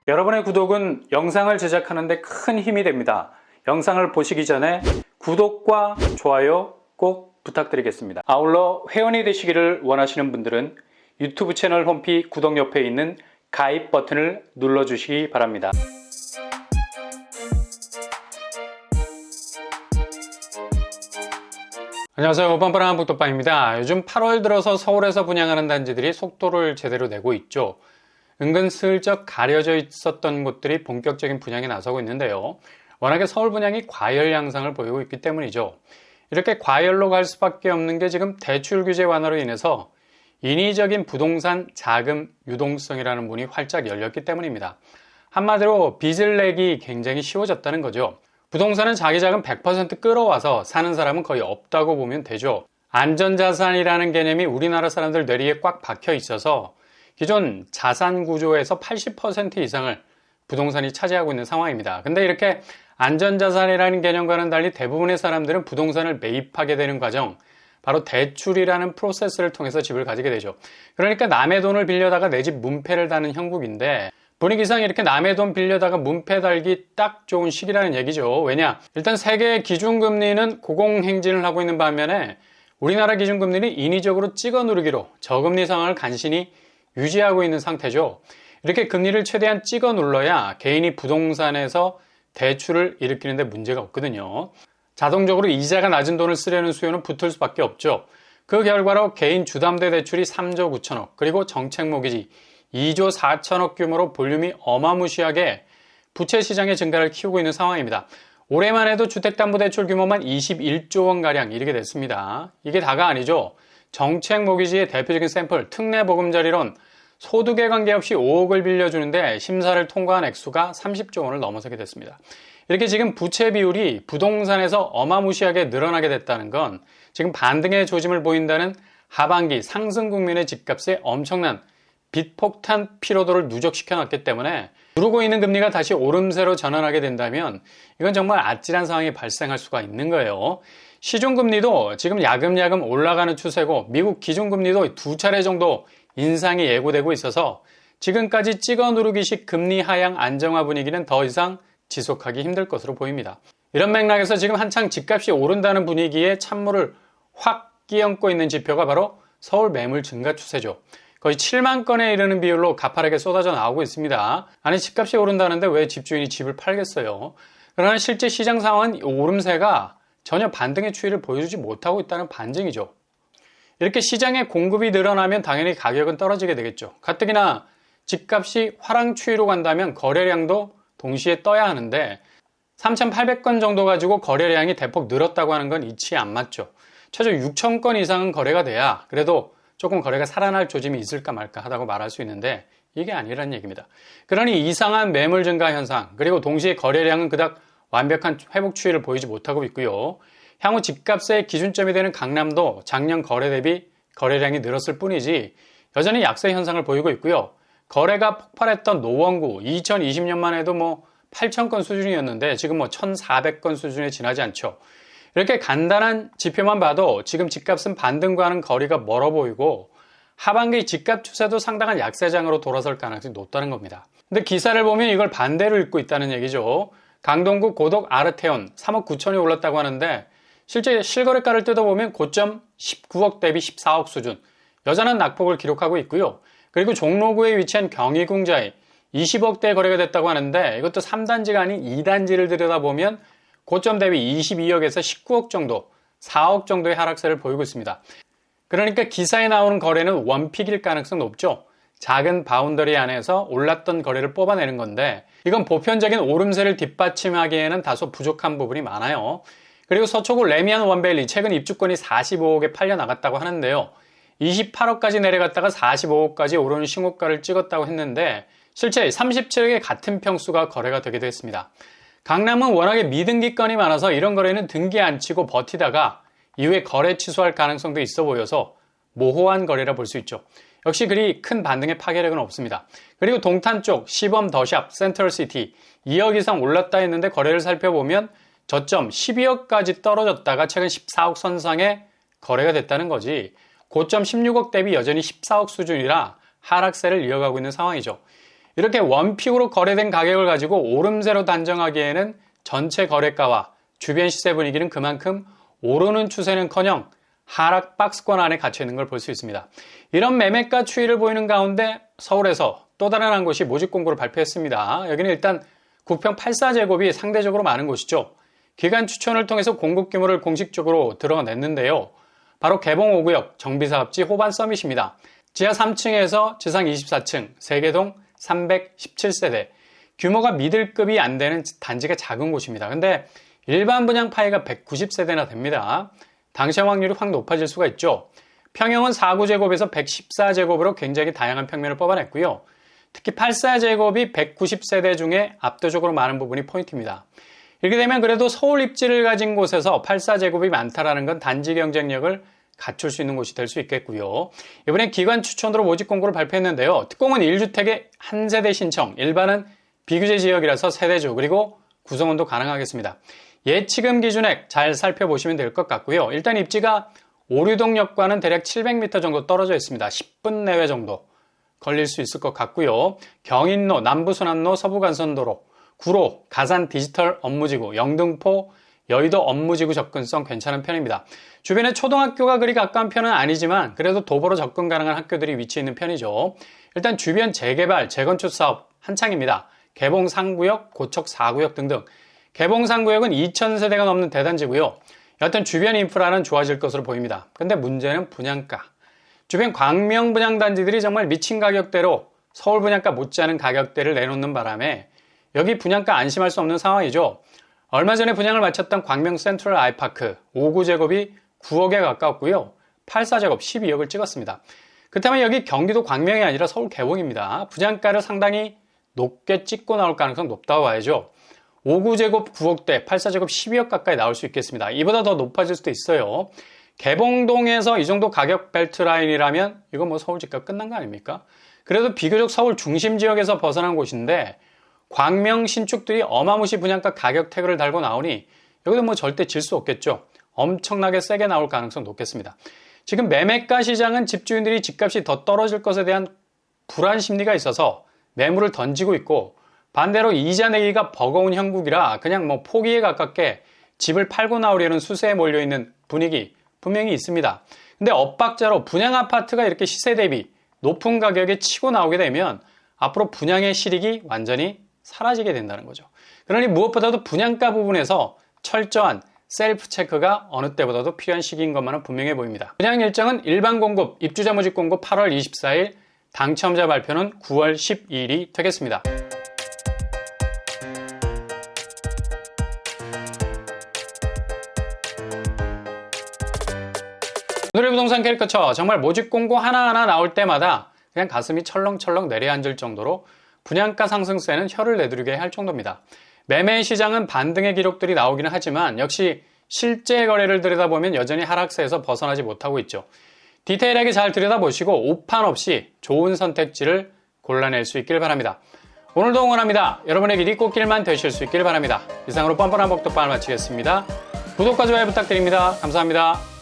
여러분의 구독은 영상을 제작하는 데 큰 힘이 됩니다. 영상을 보시기 전에 구독과 좋아요 꼭 부탁드리겠습니다. 아울러 회원이 되시기를 원하시는 분들은 유튜브 채널 홈피 구독 옆에 있는 가입 버튼을 눌러주시기 바랍니다. 안녕하세요. 뻔뻔한 한북돋방입니다. 요즘 8월 들어서 서울에서 분양하는 단지들이 속도를 제대로 내고 있죠. 은근슬쩍 가려져 있었던 곳들이 본격적인 분양에 나서고 있는데요. 워낙에 서울 분양이 과열 양상을 보이고 있기 때문이죠. 이렇게 과열로 갈 수밖에 없는 게 지금 대출 규제 완화로 인해서 인위적인 부동산 자금 유동성이라는 문이 활짝 열렸기 때문입니다. 한마디로 빚을 내기 굉장히 쉬워졌다는 거죠. 부동산은 자기 자금 100% 끌어와서 사는 사람은 거의 없다고 보면 되죠. 안전자산이라는 개념이 우리나라 사람들 뇌리에 꽉 박혀 있어서 기존 자산 구조에서 80% 이상을 부동산이 차지하고 있는 상황입니다. 근데 이렇게 안전자산이라는 개념과는 달리 대부분의 사람들은 부동산을 매입하게 되는 과정, 바로 대출이라는 프로세스를 통해서 집을 가지게 되죠. 그러니까 남의 돈을 빌려다가 내 집 문패를 다는 형국인데, 분위기상 이렇게 남의 돈 빌려다가 문패 달기 딱 좋은 시기라는 얘기죠. 왜냐? 일단 세계의 기준금리는 고공행진을 하고 있는 반면에 우리나라 기준금리는 인위적으로 찍어 누르기로 저금리 상황을 간신히 유지하고 있는 상태죠. 이렇게 금리를 최대한 찍어 눌러야 개인이 부동산에서 대출을 일으키는데 문제가 없거든요. 자동적으로 이자가 낮은 돈을 쓰려는 수요는 붙을 수밖에 없죠. 그 결과로 개인 주담대 대출이 3조 9천억, 그리고 정책 모기지 2조 4천억 규모로 볼륨이 어마무시하게 부채 시장의 증가를 키우고 있는 상황입니다. 올해만 해도 주택담보대출 규모만 21조 원가량 이르게 됐습니다. 이게 다가 아니죠. 정책 모기지의 대표적인 샘플 특례보금자리론, 소득에 관계없이 5억을 빌려주는데 심사를 통과한 액수가 30조 원을 넘어서게 됐습니다. 이렇게 지금 부채 비율이 부동산에서 어마무시하게 늘어나게 됐다는 건 지금 반등의 조짐을 보인다는 하반기 상승 국면의 집값에 엄청난 빚폭탄 피로도를 누적시켜 놨기 때문에 누르고 있는 금리가 다시 오름세로 전환하게 된다면 이건 정말 아찔한 상황이 발생할 수가 있는 거예요. 시중금리도 지금 야금야금 올라가는 추세고 미국 기준금리도 2차례 정도 인상이 예고되고 있어서 지금까지 찍어 누르기식 금리 하향 안정화 분위기는 더 이상 지속하기 힘들 것으로 보입니다. 이런 맥락에서 지금 한창 집값이 오른다는 분위기에 찬물을 확 끼얹고 있는 지표가 바로 서울 매물 증가 추세죠. 거의 7만 건에 이르는 비율로 가파르게 쏟아져 나오고 있습니다. 아니, 집값이 오른다는데 왜 집주인이 집을 팔겠어요? 그러나 실제 시장 상황은 오름세가 전혀 반등의 추이를 보여주지 못하고 있다는 반증이죠. 이렇게 시장의 공급이 늘어나면 당연히 가격은 떨어지게 되겠죠. 가뜩이나 집값이 화랑 추이로 간다면 거래량도 동시에 떠야 하는데 3,800건 정도 가지고 거래량이 대폭 늘었다고 하는 건 이치에 안 맞죠. 최소 6,000건 이상은 거래가 돼야 그래도 조금 거래가 살아날 조짐이 있을까 말까 하다고 말할 수 있는데 이게 아니라는 얘기입니다. 그러니 이상한 매물 증가 현상, 그리고 동시에 거래량은 그닥 완벽한 회복 추이를 보이지 못하고 있고요. 향후 집값의 기준점이 되는 강남도 작년 거래 대비 거래량이 늘었을 뿐이지 여전히 약세 현상을 보이고 있고요. 거래가 폭발했던 노원구 2020년만 해도 8,000건 수준이었는데 지금 1,400건 수준에 지나지 않죠. 이렇게 간단한 지표만 봐도 지금 집값은 반등과는 거리가 멀어 보이고 하반기 집값 추세도 상당한 약세장으로 돌아설 가능성이 높다는 겁니다. 근데 기사를 보면 이걸 반대로 읽고 있다는 얘기죠. 강동구 고덕 아르테온 3억 9천이 올랐다고 하는데 실제 실거래가를 뜯어보면 고점 19억 대비 14억 수준, 여전한 낙폭을 기록하고 있고요. 그리고 종로구에 위치한 경희궁자이 20억대 거래가 됐다고 하는데 이것도 3단지가 아닌 2단지를 들여다보면 고점 대비 22억에서 19억 정도, 4억 정도의 하락세를 보이고 있습니다. 그러니까 기사에 나오는 거래는 원픽일 가능성이 높죠. 작은 바운더리 안에서 올랐던 거래를 뽑아내는 건데 이건 보편적인 오름세를 뒷받침하기에는 다소 부족한 부분이 많아요. 그리고 서초구 레미안 원베일리 최근 입주권이 45억에 팔려나갔다고 하는데요. 28억까지 내려갔다가 45억까지 오르는 신고가를 찍었다고 했는데 실제 37억의 같은 평수가 거래가 되기도 했습니다. 강남은 워낙에 미등기건이 많아서 이런 거래는 등기 안 치고 버티다가 이후에 거래 취소할 가능성도 있어 보여서 모호한 거래라 볼 수 있죠. 역시 그리 큰 반등의 파괴력은 없습니다. 그리고 동탄 쪽 시범 더샵 센트럴시티 2억 이상 올랐다 했는데 거래를 살펴보면 저점 12억까지 떨어졌다가 최근 14억 선상에 거래가 됐다는 거지 고점 16억 대비 여전히 14억 수준이라 하락세를 이어가고 있는 상황이죠. 이렇게 원픽으로 거래된 가격을 가지고 오름세로 단정하기에는 전체 거래가와 주변 시세 분위기는 그만큼 오르는 추세는커녕 하락 박스권 안에 갇혀 있는 걸 볼 수 있습니다. 이런 매매가 추이를 보이는 가운데 서울에서 또 다른 한 곳이 모집 공고를 발표했습니다. 여기는 일단 국평 84제곱이 상대적으로 많은 곳이죠. 기간 추천을 통해서 공급 규모를 공식적으로 드러냈는데요. 바로 개봉 5구역 정비사업지 호반 서밋입니다. 지하 3층에서 지상 24층, 세계동 317세대. 규모가 미들급이 안 되는 단지가 작은 곳입니다. 근데 일반 분양 파이가 190세대나 됩니다. 당시형 확률이 확 높아질 수가 있죠. 평형은 4구제곱에서 114제곱으로 굉장히 다양한 평면을 뽑아냈고요. 특히 84제곱이 190세대 중에 압도적으로 많은 부분이 포인트입니다. 이렇게 되면 그래도 서울 입지를 가진 곳에서 84제곱이 많다라는 건 단지 경쟁력을 갖출 수 있는 곳이 될 수 있겠고요. 이번엔 기관 추천으로 모집 공고를 발표했는데요. 특공은 1주택의 한 세대 신청, 일반은 비규제 지역이라서 세대주, 그리고 구성원도 가능하겠습니다. 예치금 기준액 잘 살펴보시면 될 것 같고요. 일단 입지가 오류동역과는 대략 700m 정도 떨어져 있습니다. 10분 내외 정도 걸릴 수 있을 것 같고요. 경인로, 남부순환로, 서부간선도로, 구로, 가산 디지털 업무지구, 영등포, 여의도 업무지구 접근성 괜찮은 편입니다. 주변에 초등학교가 그리 가까운 편은 아니지만 그래도 도보로 접근 가능한 학교들이 위치해 있는 편이죠. 일단 주변 재개발, 재건축 사업 한창입니다. 개봉 3구역, 고척 4구역 등등. 개봉 3구역은 2000세대가 넘는 대단지고요. 여하튼 주변 인프라는 좋아질 것으로 보입니다. 근데 문제는 분양가. 주변 광명 분양단지들이 정말 미친 가격대로 서울 분양가 못지않은 가격대를 내놓는 바람에 여기 분양가 안심할 수 없는 상황이죠. 얼마 전에 분양을 마쳤던 광명 센트럴 아이파크 5구제곱이 9억에 가까웠고요. 84제곱 12억을 찍었습니다. 그렇다면 여기 경기도 광명이 아니라 서울 개봉입니다. 분양가를 상당히 높게 찍고 나올 가능성 높다고 봐야죠. 5구제곱 9억대, 84제곱 12억 가까이 나올 수 있겠습니다. 이보다 더 높아질 수도 있어요. 개봉동에서 이 정도 가격 벨트 라인이라면 이건 뭐 서울 집값 끝난 거 아닙니까? 그래도 비교적 서울 중심 지역에서 벗어난 곳인데 광명 신축들이 어마무시 분양가 가격 태그를 달고 나오니 여기도 뭐 절대 질 수 없겠죠. 엄청나게 세게 나올 가능성 높겠습니다. 지금 매매가 시장은 집주인들이 집값이 더 떨어질 것에 대한 불안 심리가 있어서 매물을 던지고 있고 반대로 이자 내기가 버거운 형국이라 그냥 뭐 포기에 가깝게 집을 팔고 나오려는 수세에 몰려있는 분위기 분명히 있습니다. 근데 엇박자로 분양 아파트가 이렇게 시세 대비 높은 가격에 치고 나오게 되면 앞으로 분양의 실익이 완전히 사라지게 된다는 거죠. 그러니 무엇보다도 분양가 부분에서 철저한 셀프 체크가 어느 때보다도 필요한 시기인 것만은 분명해 보입니다. 분양 일정은 일반 공급, 입주자 모집 공고 8월 24일, 당첨자 발표는 9월 12일이 되겠습니다. 오늘의 부동산 캐리커처, 정말 모집 공고 하나하나 나올 때마다 그냥 가슴이 철렁철렁 내려앉을 정도로 분양가 상승세는 혀를 내두르게 할 정도입니다. 매매 시장은 반등의 기록들이 나오기는 하지만 역시 실제 거래를 들여다보면 여전히 하락세에서 벗어나지 못하고 있죠. 디테일하게 잘 들여다보시고 오판 없이 좋은 선택지를 골라낼 수 있길 바랍니다. 오늘도 응원합니다. 여러분의 길이 꽃길만 되실 수 있길 바랍니다. 이상으로 뻔뻔한 복덕방을 마치겠습니다. 구독과 좋아요 부탁드립니다. 감사합니다.